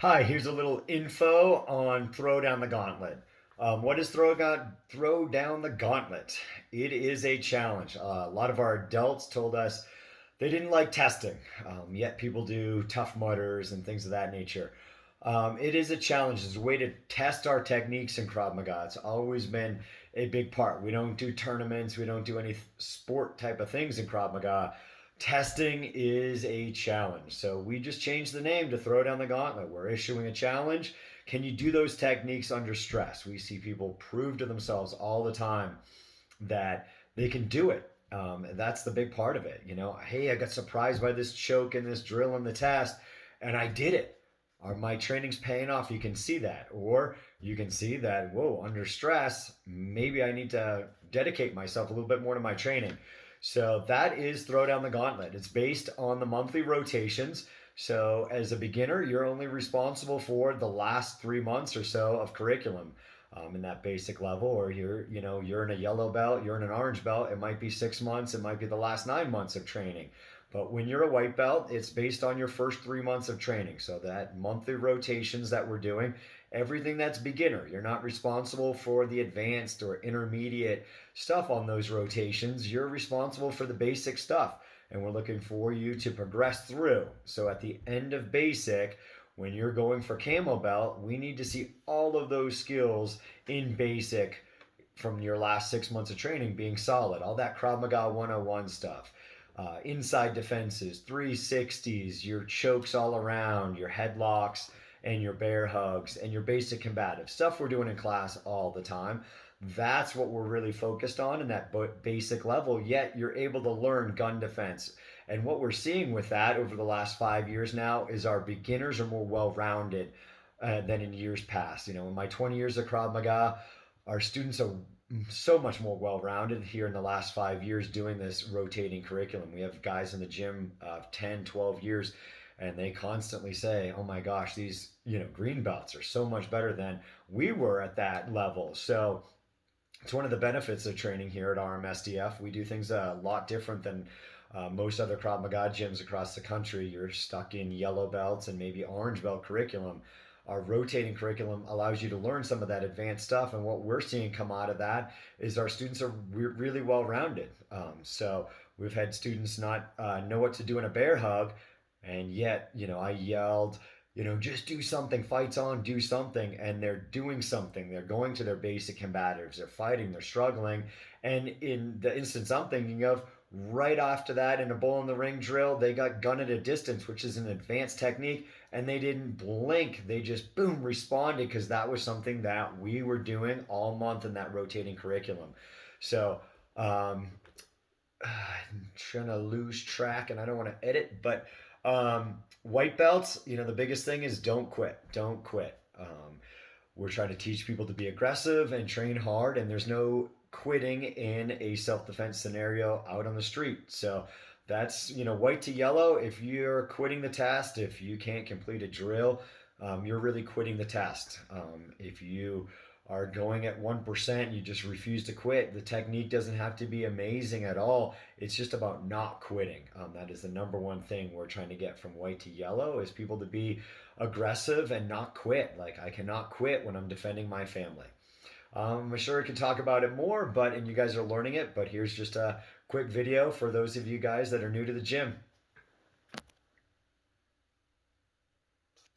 Hi, here's a little info on Throw Down the Gauntlet. What is Throw Down the Gauntlet? It is a challenge. A lot of our adults told us they didn't like testing, yet people do Tough Mudders and things of that nature. It is a challenge. It's a way to test our techniques in Krav Maga. It's always been a big part. We don't do tournaments. We don't do any sport type of things in Krav Maga. Testing is a challenge. So we just changed the name to Throw Down the Gauntlet. We're issuing a challenge. Can you do those techniques under stress? We see people prove to themselves all the time that they can do it. That's the big part of it. Hey, I got surprised by this choke and this drill in the test, and I did it. Or my training's paying off. You can see that. Or you can see that, whoa, under stress, maybe I need to dedicate myself a little bit more to my training. So that is Throw Down the Gauntlet. It's based on the monthly rotations. So as a beginner, you're only responsible for the last 3 months or so of curriculum in that basic level. Or you're in a yellow belt, you're in an orange belt. It might be 6 months. It might be the last 9 months of training. But when you're a white belt, it's based on your first 3 months of training. So that monthly rotations that we're doing, everything that's beginner. You're not responsible for the advanced or intermediate stuff on those rotations. You're responsible for the basic stuff. And we're looking for you to progress through. So at the end of basic, when you're going for camo belt, we need to see all of those skills in basic from your last 6 months of training being solid. All that Krav Maga 101 stuff. Inside defenses, 360s, your chokes all around, your headlocks, and your bear hugs, and your basic combative stuff we're doing in class all the time. That's what we're really focused on in that basic level, yet you're able to learn gun defense. And what we're seeing with that over the last 5 years now is our beginners are more well rounded than in years past. In my 20 years of Krav Maga, our students are so much more well-rounded here in the last 5 years doing this rotating curriculum. We have guys in the gym of 10, 12 years, and they constantly say, oh my gosh, these green belts are so much better than we were at that level. So it's one of the benefits of training here at rmsdf. We do things a lot different than most other Krav Maga gyms across the country. You're stuck in yellow belts and maybe orange belt curriculum. Our rotating curriculum allows you to learn some of that advanced stuff, and what we're seeing come out of that is our students are really well rounded. So we've had students not know what to do in a bear hug, and yet I yelled, just do something, fights on, do something, and they're doing something. They're going to their basic combatives, they're fighting, they're struggling. And in the instance I'm thinking of, right after that, in a bull in the ring drill, they got gun at a distance, which is an advanced technique, and they didn't blink. They just boom responded because that was something that we were doing all month in that rotating curriculum. So I'm trying to lose track, and I don't want to edit, but white belts, the biggest thing is don't quit. Don't quit. We're trying to teach people to be aggressive and train hard, and there's no quitting in a self-defense scenario out on the street. So that's white to yellow. If you're quitting the test, if you can't complete a drill, you're really quitting the test. If you are going at 1%, you just refuse to quit. The technique doesn't have to be amazing at all. It's just about not quitting. That is the number one thing we're trying to get from white to yellow, is people to be aggressive and not quit. Like, I cannot quit when I'm defending my family. I'm sure I could talk about it more, and you guys are learning it, but here's just a quick video for those of you guys that are new to the gym.